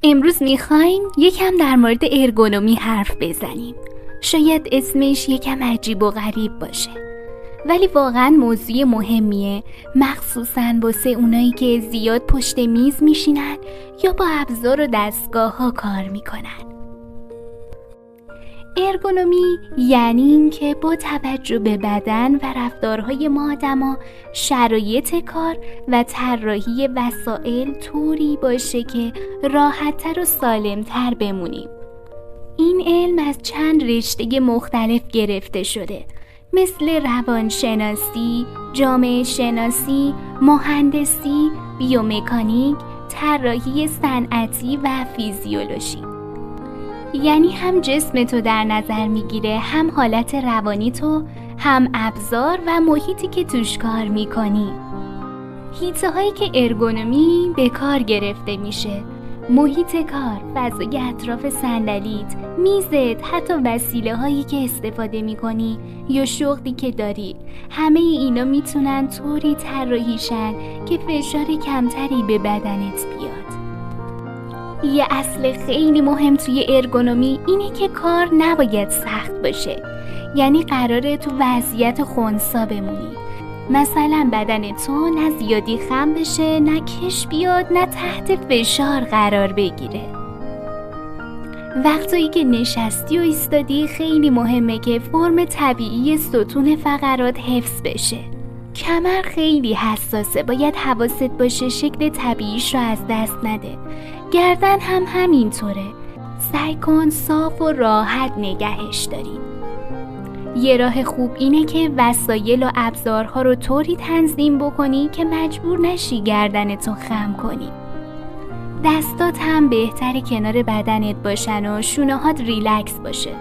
امروز میخوایم یکم در مورد ارگونومی حرف بزنیم. شاید اسمش یکم عجیب و غریب باشه، ولی واقعا موضوع مهمیه، مخصوصاً واسه اونایی که زیاد پشت میز میشینن یا با ابزار و دستگاه ها کار میکنن. ارگونومی یعنی این که با توجه به بدن و رفتارهای ما آدما شرایط کار و طراحی وسایل طوری باشه که راحت‌تر و سالم‌تر بمونیم. این علم از چند رشته مختلف گرفته شده، مثل روانشناسی، جامعه شناسی، مهندسی، بیومکانیک، طراحی صنعتی و فیزیولوژی. یعنی هم جسم تو در نظر میگیره، هم حالت روانی تو، هم ابزار و محیطی که توش کار میکنی. حیطه هایی که ارگونومی به کار گرفته میشه، محیط کار، فضای اطراف صندلیت، میزت، حتی وسیله هایی که استفاده میکنی یا شغلی که داری، همه اینا میتونن طوری طراحی شن که فشار کمتری به بدنت بیاد. یه اصل خیلی مهم توی ارگونومی اینه که کار نباید سخت باشه. یعنی قراره تو وضعیت خنثی بمونی. مثلا بدن تو نه زیادی خم بشه، نه کش بیاد، نه تحت فشار قرار بگیره. وقتی که نشستی و ایستادی خیلی مهمه که فرم طبیعی ستون فقرات حفظ بشه. کمر خیلی حساسه، باید حواست باشه شکل طبیعیش رو از دست نده. گردن هم همینطوره، سعی کن صاف و راحت نگهش داری. یه راه خوب اینه که وسایل و ابزارها رو طوری تنظیم بکنی که مجبور نشی گردنتو خم کنی. دستات هم بهتره کنار بدنت باشن و شونه‌هات ریلکس باشه.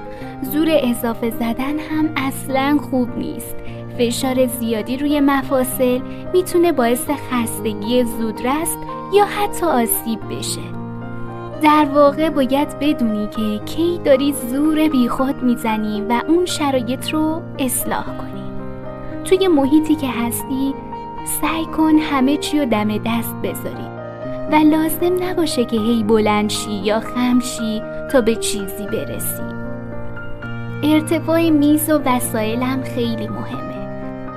زور اضافه زدن هم اصلاً خوب نیست. فشار زیادی روی مفاصل میتونه باعث خستگی زودرس یا حتی آسیب بشه. در واقع باید بدونی که کی داری زور بیخود میزنی و اون شرایط رو اصلاح کنی. توی محیطی که هستی سعی کن همه چی رو دم دست بذاری و لازم نباشه که هی بلند شی یا خم شی تا به چیزی برسی. ارتفاع میز و وسایل هم خیلی مهمه.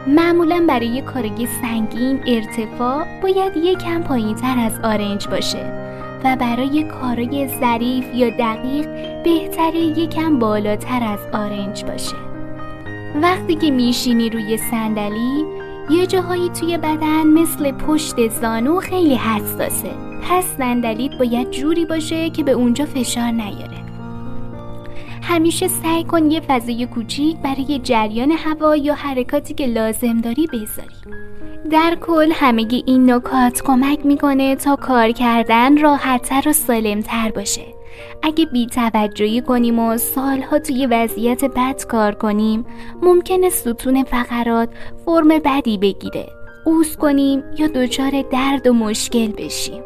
معمولا برای کارای سنگین ارتفاع باید یکم پایین‌تر از آرنج باشه و برای کارای ظریف یا دقیق بهتره یکم بالاتر از آرنج باشه. وقتی که میشینی روی صندلی، یه جاهایی توی بدن مثل پشت زانو خیلی حساسه، پس صندلیت باید جوری باشه که به اونجا فشار نیاره. همیشه سعی کن یه فضای کوچیک برای جریان هوا یا حرکاتی که لازم داری بذاری. در کل همه این نکات کمک میکنه تا کار کردن راحت‌تر و سالم‌تر باشه. اگه بی‌توجهی کنیم و سالها توی وضعیت بد کار کنیم، ممکنه ستون فقرات فرم بدی بگیره، اوز کنیم یا دچار درد و مشکل بشیم.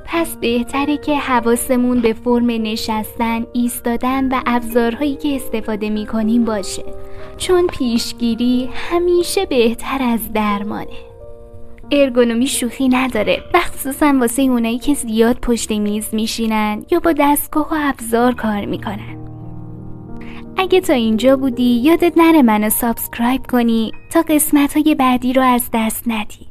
پس بهتره که حواسمون به فرم نشستن، ایستادن و ابزارهایی که استفاده میکنیم باشه، چون پیشگیری همیشه بهتر از درمانه. ارگونومی شوخی نداره، مخصوصا واسه اونایی که زیاد پشت میز میشینن یا با دستگاه و ابزار کار میکنن. اگه تا اینجا بودی یادت نره منو سابسکرایب کنی تا قسمت‌های بعدی رو از دست ندی.